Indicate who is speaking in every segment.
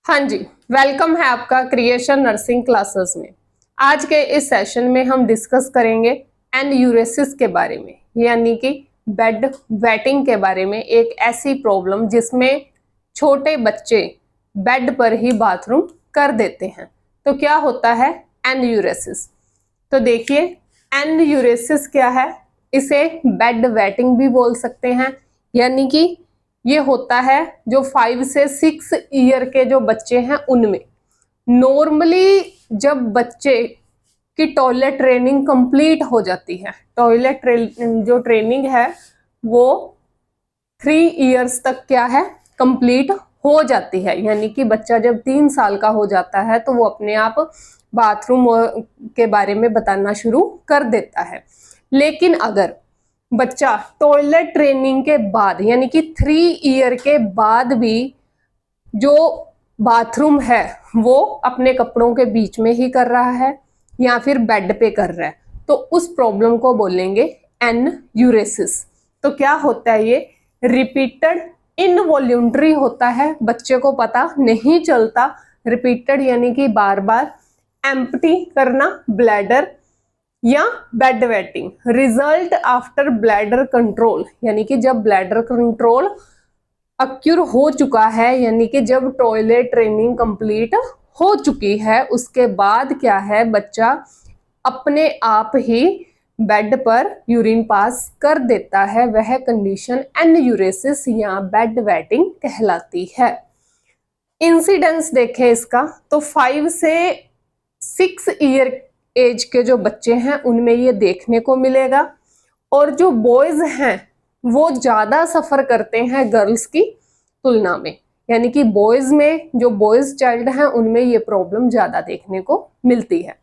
Speaker 1: हाँ जी, वेलकम है आपका क्रिएशन नर्सिंग क्लासेस में। आज के इस सेशन में हम डिस्कस करेंगे एन्यूरेसिस के बारे में, यानी कि बेड वेटिंग के बारे में। एक ऐसी प्रॉब्लम जिसमें छोटे बच्चे बेड पर ही बाथरूम कर देते हैं। तो क्या होता है एन्यूरेसिस? तो देखिए, एन्यूरेसिस क्या है? इसे बेड वेटिंग भी बोल सकते हैं, यानी कि ये होता है जो 5 से 6 ईयर के जो बच्चे हैं उनमें। नॉर्मली जब बच्चे की टॉयलेट ट्रेनिंग कंप्लीट हो जाती है, टॉयलेट जो ट्रेनिंग है वो 3 ईयर्स तक क्या है कंप्लीट हो जाती है, यानी कि बच्चा जब 3 साल का हो जाता है तो वो अपने आप बाथरूम के बारे में बताना शुरू कर देता है। लेकिन अगर बच्चा टॉयलेट ट्रेनिंग के बाद यानी कि 3 ईयर के बाद भी जो बाथरूम है वो अपने कपड़ों के बीच में ही कर रहा है या फिर बेड पे कर रहा है, तो उस प्रॉब्लम को बोलेंगे एन्यूरेसिस। तो क्या होता है ये? रिपीटेड इनवॉल्यूंटरी होता है, बच्चे को पता नहीं चलता। रिपीटेड यानी कि बार बार एम्प्टी करना ब्लैडर या bed wetting. Result after bladder control, यानी कि जब ब्लैडर कंट्रोल अक्यूर हो चुका है, यानी कि जब टॉयलेट ट्रेनिंग कंप्लीट हो चुकी है, उसके बाद क्या है बच्चा अपने आप ही बेड पर यूरिन पास कर देता है, वह कंडीशन एन्यूरेसिस या बेड वेटिंग कहलाती है। इंसिडेंस देखें इसका तो 5 से 6 ईयर एज के जो बच्चे हैं उनमें ये देखने को मिलेगा, और जो बॉयज हैं वो ज्यादा सफर करते हैं गर्ल्स की तुलना में, यानी कि बॉयज में जो बॉयज चाइल्ड हैं उनमें ये प्रॉब्लम ज्यादा देखने को मिलती है।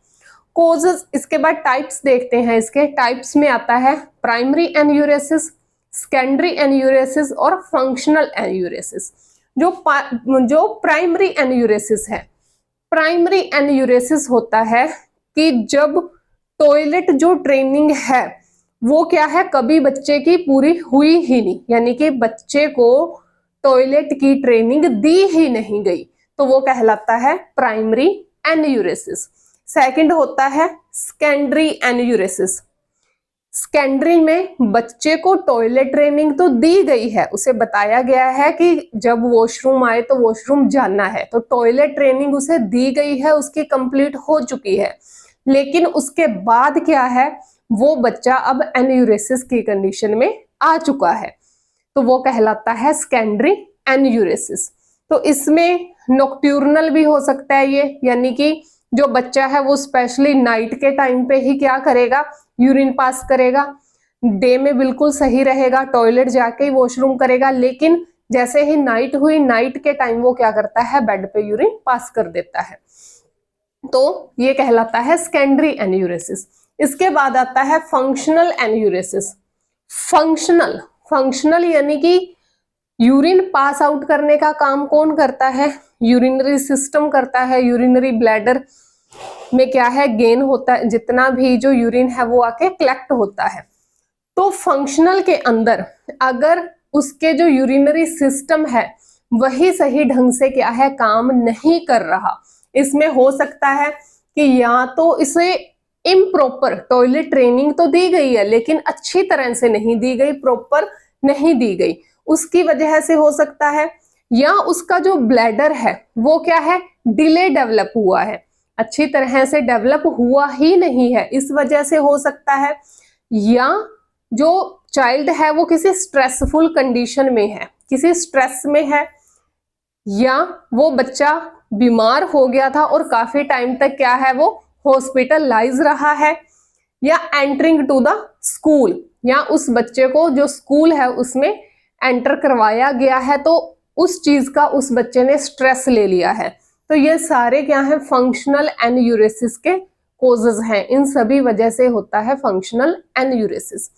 Speaker 1: कॉजेस, इसके बाद टाइप्स देखते हैं। इसके टाइप्स में आता है प्राइमरी एन्यूरेसिस, सेकेंडरी एन्यूरेसिस और फंक्शनल एन्यूरेसिस। जो प्राइमरी एन्यूरेसिस है, प्राइमरी एन्यूरेसिस होता है कि जब टॉयलेट जो ट्रेनिंग है वो क्या है कभी बच्चे की पूरी हुई ही नहीं, यानी कि बच्चे को टॉयलेट की ट्रेनिंग दी ही नहीं गई, तो वो कहलाता है प्राइमरी एन्यूरेसिस। सेकंड होता है सेकेंडरी एन्यूरेसिस। सेकेंडरी में बच्चे को टॉयलेट ट्रेनिंग तो दी गई है, उसे बताया गया है कि जब वॉशरूम आए तो वॉशरूम जाना है, तो टॉयलेट ट्रेनिंग उसे दी गई है, उसकी कंप्लीट हो चुकी है। लेकिन उसके बाद क्या है, वो बच्चा अब एन्यूरेसिस की कंडीशन में आ चुका है, तो वो कहलाता है सेकेंडरी एन्यूरेसिस। तो इसमें नॉक्ट्यूर्नल भी हो सकता है ये, यानी कि जो बच्चा है वो स्पेशली नाइट के टाइम पे ही क्या करेगा, यूरिन पास करेगा। डे में बिल्कुल सही रहेगा, टॉयलेट जाके ही वॉशरूम करेगा, लेकिन जैसे ही नाइट हुई, नाइट के टाइम वो क्या करता है, बेड पे यूरिन पास कर देता है, तो ये कहलाता है सेकेंडरी एन्यूरेसिस। इसके बाद आता है फंक्शनल एन्यूरेसिस। फंक्शनल फंक्शनल यानी कि यूरिन पास आउट करने का काम कौन करता है? यूरिनरी सिस्टम करता है। यूरिनरी ब्लैडर में क्या है, गेन होता है, जितना भी जो यूरिन है वो आके कलेक्ट होता है। तो फंक्शनल के अंदर अगर उसके जो यूरिनरी सिस्टम है वही सही ढंग से क्या है काम नहीं कर रहा, इसमें हो सकता है कि या तो इसे इम्प्रॉपर टॉयलेट ट्रेनिंग तो दी गई है लेकिन अच्छी तरह से नहीं दी गई, प्रॉपर नहीं दी गई, उसकी वजह से हो सकता है, या उसका जो ब्लैडर है वो क्या है डिले डेवलप हुआ है, अच्छी तरह से डेवलप हुआ ही नहीं है, इस वजह से हो सकता है। या जो चाइल्ड है वो किसी स्ट्रेसफुल कंडीशन में है, किसी स्ट्रेस में है, या वो बच्चा बीमार हो गया था और काफी टाइम तक क्या है वो हॉस्पिटलाइज रहा है, या एंटरिंग टू द स्कूल, या उस बच्चे को जो स्कूल है उसमें एंटर करवाया गया है तो उस चीज का उस बच्चे ने स्ट्रेस ले लिया है। तो ये सारे क्या है फंक्शनल एन्यूरेसिस के कोजेज हैं, इन सभी वजह से होता है फंक्शनल एन्यूरेसिस।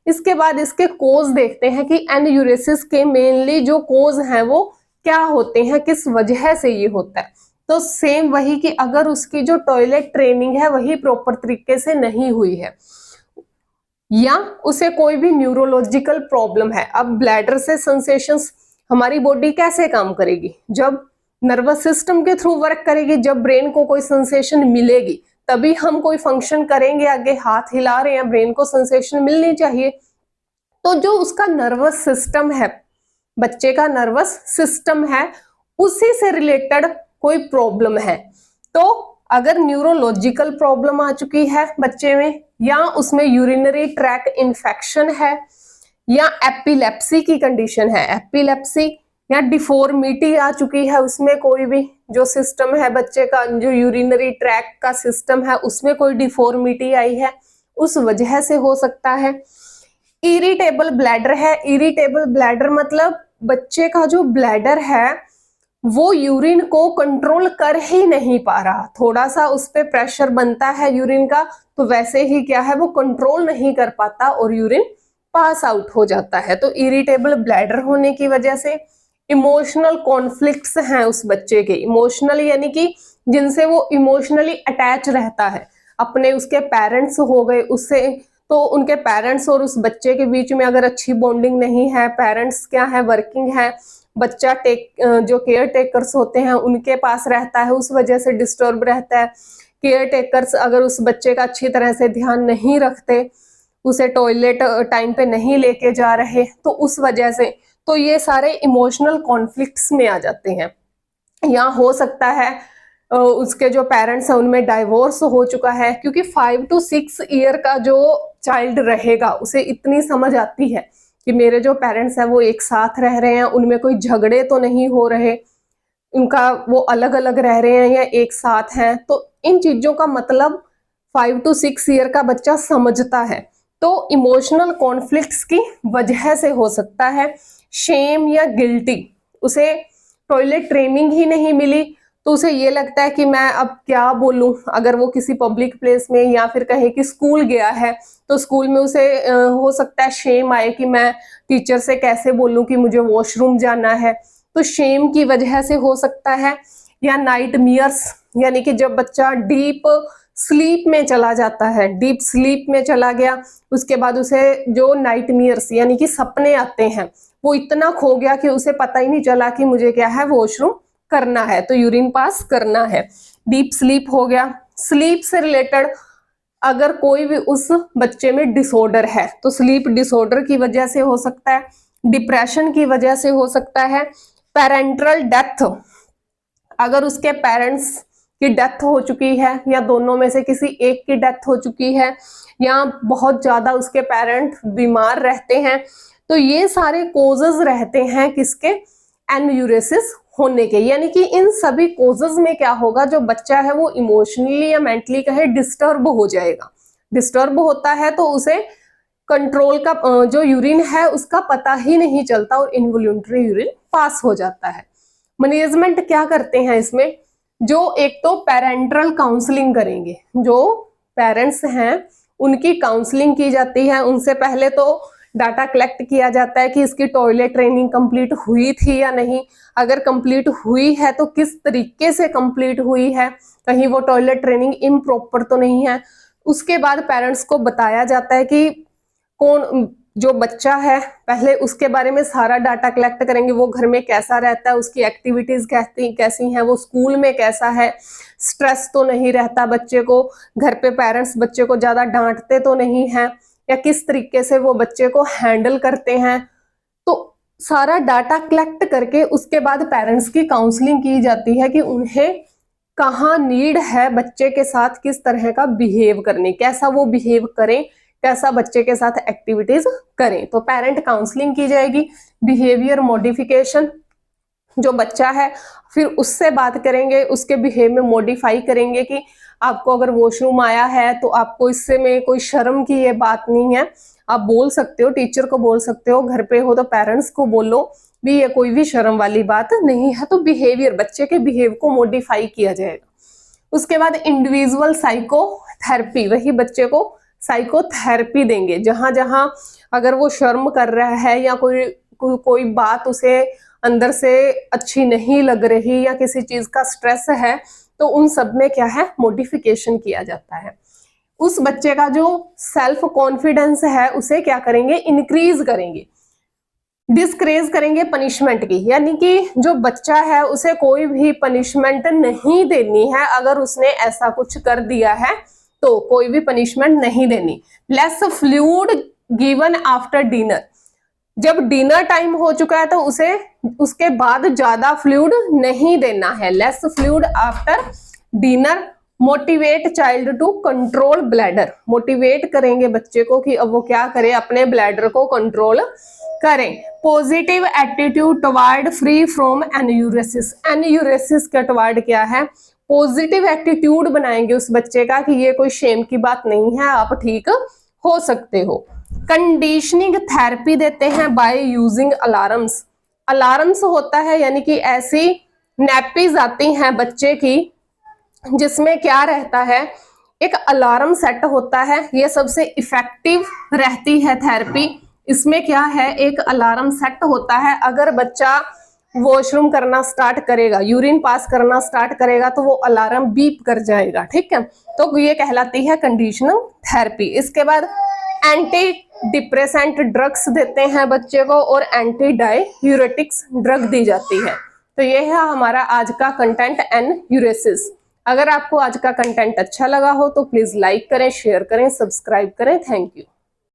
Speaker 1: इसके बाद इसके कोज देखते हैं कि एन्यूरेसिस के मेनली जो कोज हैं वो क्या होते हैं, किस वजह से ये होता है। तो सेम वही कि अगर उसकी जो टॉयलेट ट्रेनिंग है वही प्रॉपर तरीके से नहीं हुई है, या उसे कोई भी न्यूरोलॉजिकल प्रॉब्लम है। अब ब्लैडर से सेंसेशंस हमारी बॉडी कैसे काम करेगी, जब नर्वस सिस्टम के थ्रू वर्क करेगी। जब ब्रेन को कोई सेंसेशन मिलेगी तभी हम कोई फंक्शन करेंगे, आगे हाथ हिला रहे हैं, ब्रेन को सेंसेशन मिलनी चाहिए। तो जो उसका नर्वस सिस्टम है, बच्चे का नर्वस सिस्टम है, उसी से रिलेटेड कोई प्रॉब्लम है, तो अगर न्यूरोलॉजिकल प्रॉब्लम आ चुकी है बच्चे में, या उसमें यूरिनरी ट्रैक इन्फेक्शन है, या एपिलेप्सी की कंडीशन है, एपिलेप्सी या डिफॉर्मिटी आ चुकी है, उसमें कोई भी जो सिस्टम है बच्चे का, जो यूरिनरी ट्रैक का सिस्टम है उसमें कोई डिफॉर्मिटी आई है, उस वजह से हो सकता है। इरिटेबल ब्लैडर है, इरिटेबल ब्लैडर मतलब बच्चे का जो ब्लैडर है वो यूरिन को कंट्रोल कर ही नहीं पा रहा, थोड़ा सा उस पर प्रेशर बनता है यूरिन का तो वैसे ही क्या है वो कंट्रोल नहीं कर पाता और यूरिन पास आउट हो जाता है। तो इरिटेबल ब्लैडर होने की वजह से इमोशनल कॉन्फ्लिक्ट्स हैं उस बच्चे के, इमोशनल यानी कि जिनसे वो इमोशनली अटैच रहता है, अपने उसके पेरेंट्स हो गए उससे, तो उनके पेरेंट्स और उस बच्चे के बीच में अगर अच्छी बॉन्डिंग नहीं है, पेरेंट्स क्या है वर्किंग है, बच्चा जो केयर टेकर्स होते हैं उनके पास रहता है, उस वजह से डिस्टर्ब रहता है। केयर टेकर्स अगर उस बच्चे का अच्छी तरह से ध्यान नहीं रखते, उसे टॉयलेट टाइम पे नहीं लेके जा रहे, तो उस वजह से, तो ये सारे इमोशनल कॉन्फ्लिक्ट्स में आ जाते हैं। या हो सकता है उसके जो पेरेंट्स हैं उनमें डाइवोर्स हो चुका है, क्योंकि 5 to 6 ईयर का जो चाइल्ड रहेगा उसे इतनी समझ आती है कि मेरे जो पेरेंट्स हैं वो एक साथ रह रहे हैं, उनमें कोई झगड़े तो नहीं हो रहे, उनका वो अलग अलग रह रहे हैं या एक साथ हैं, तो इन चीजों का मतलब 5 to 6 ईयर का बच्चा समझता है। तो इमोशनल कॉन्फ्लिक्ट्स की वजह से हो सकता है। शेम या गिल्टी, उसे टॉयलेट ट्रेनिंग ही नहीं मिली तो उसे ये लगता है कि मैं अब क्या बोलूं, अगर वो किसी पब्लिक प्लेस में या फिर कहे कि स्कूल गया है तो स्कूल में उसे हो सकता है शेम आए कि मैं टीचर से कैसे बोलूं कि मुझे वॉशरूम जाना है, तो शेम की वजह से हो सकता है। या नाइटमेयर्स, यानी कि जब बच्चा डीप स्लीप में चला जाता है, डीप स्लीप में चला गया, उसके बाद उसे जो नाइटमेयर्स यानी कि सपने आते हैं, वो इतना खो गया कि उसे पता ही नहीं चला कि मुझे क्या है वॉशरूम करना है, तो यूरिन पास करना है, डीप स्लीप हो गया। स्लीप से रिलेटेड अगर कोई भी उस बच्चे में डिसऑर्डर है तो स्लीप डिसऑर्डर की वजह से हो सकता है, डिप्रेशन की वजह से हो सकता है। पेरेंटल डेथ, अगर उसके पेरेंट्स की डेथ हो चुकी है या दोनों में से किसी एक की डेथ हो चुकी है, या बहुत ज्यादा उसके पेरेंट बीमार रहते हैं, तो ये सारे कोजेस रहते हैं किसके, एन्यूरेसिस होने के। यानी कि इन सभी कोजेस में क्या होगा, जो बच्चा है वो इमोशनली या मेंटली कहे डिस्टर्ब हो जाएगा। डिस्टर्ब होता है तो उसे कंट्रोल का जो यूरिन है उसका पता ही नहीं चलता और इनवॉल्यूंटरी यूरिन पास हो जाता है। मैनेजमेंट क्या करते हैं इसमें, जो एक तो पेरेंटल काउंसलिंग करेंगे, जो पेरेंट्स हैं उनकी काउंसलिंग की जाती है। उनसे पहले तो डाटा कलेक्ट किया जाता है कि इसकी टॉयलेट ट्रेनिंग कंप्लीट हुई थी या नहीं, अगर कंप्लीट हुई है तो किस तरीके से कंप्लीट हुई है, कहीं वो टॉयलेट ट्रेनिंग इम्प्रॉपर तो नहीं है। उसके बाद पेरेंट्स को बताया जाता है कि कौन जो बच्चा है, पहले उसके बारे में सारा डाटा कलेक्ट करेंगे, वो घर में कैसा रहता है, उसकी एक्टिविटीज कैसी हैं, वो स्कूल में कैसा है, स्ट्रेस तो नहीं रहता बच्चे को, घर पे पेरेंट्स बच्चे को ज्यादा डांटते तो नहीं है, या किस तरीके से वो बच्चे को हैंडल करते हैं। तो सारा डाटा कलेक्ट करके उसके बाद पेरेंट्स की काउंसलिंग की जाती है कि उन्हें कहाँ नीड है बच्चे के साथ किस तरह का बिहेव करने, कैसा वो बिहेव करें, कैसा बच्चे के साथ एक्टिविटीज करें। तो पेरेंट काउंसलिंग की जाएगी, बिहेवियर मॉडिफिकेशन, जो बच्चा है फिर उससे बात करेंगे, उसके बिहेव में मॉडिफाई करेंगे कि आपको अगर वॉशरूम आया है तो आपको इससे में कोई शर्म की ये बात नहीं है, आप बोल सकते हो, टीचर को बोल सकते हो, घर पे हो तो पेरेंट्स को बोलो भी, ये कोई भी शर्म वाली बात नहीं है। तो बिहेवियर, बच्चे के बिहेव को मॉडिफाई किया जाएगा। उसके बाद इंडिविजुअल साइकोथेरेपी, वही बच्चे को साइकोथेरेपी देंगे, जहां जहां अगर वो शर्म कर रहा है या कोई बात उसे अंदर से अच्छी नहीं लग रही या किसी चीज का स्ट्रेस है, तो उन सब में क्या है मॉडिफिकेशन किया जाता है। उस बच्चे का जो सेल्फ कॉन्फिडेंस है उसे क्या करेंगे, इंक्रीज करेंगे। डिस्करेज करेंगे पनिशमेंट की, यानी कि जो बच्चा है उसे कोई भी पनिशमेंट नहीं देनी है। अगर उसने ऐसा कुछ कर दिया है तो कोई भी पनिशमेंट नहीं देनी। Less fluid given after dinner, जब डिनर टाइम हो चुका है तो उसे उसके बाद ज्यादा फ्लूइड नहीं देना है। Less fluid after dinner. Motivate child to control bladder, motivate करेंगे बच्चे को कि अब वो क्या करे, अपने ब्लैडर को कंट्रोल करें। Positive attitude toward free from enuresis, enuresis का टुवर्ड क्या है, पॉजिटिव एटीट्यूड बनाएंगे उस बच्चे का कि ये कोई शेम की बात नहीं है, आप ठीक हो सकते हो। कंडीशनिंग थेरेपी देते हैं बाय यूजिंग अलार्म्स, अलार्म्स होता है यानी कि ऐसी नैपीज आती हैं बच्चे की जिसमें क्या रहता है, एक अलार्म सेट होता है। ये सबसे इफेक्टिव रहती है थेरेपी। इसमें क्या है, एक अलार्म सेट होता है, अगर बच्चा वॉशरूम करना स्टार्ट करेगा, यूरिन पास करना स्टार्ट करेगा तो वो अलार्म बीप कर जाएगा, ठीक है। तो ये कहलाती है कंडीशनल थेरेपी। इसके बाद एंटी डिप्रेसेंट ड्रग्स देते हैं बच्चे को और एंटी डाययूरेटिक्स ड्रग दी जाती है। तो ये है हमारा आज का कंटेंट एन्यूरेसिस। अगर आपको आज का कंटेंट अच्छा लगा हो तो प्लीज लाइक करें, शेयर करें, सब्सक्राइब करें। Thank you.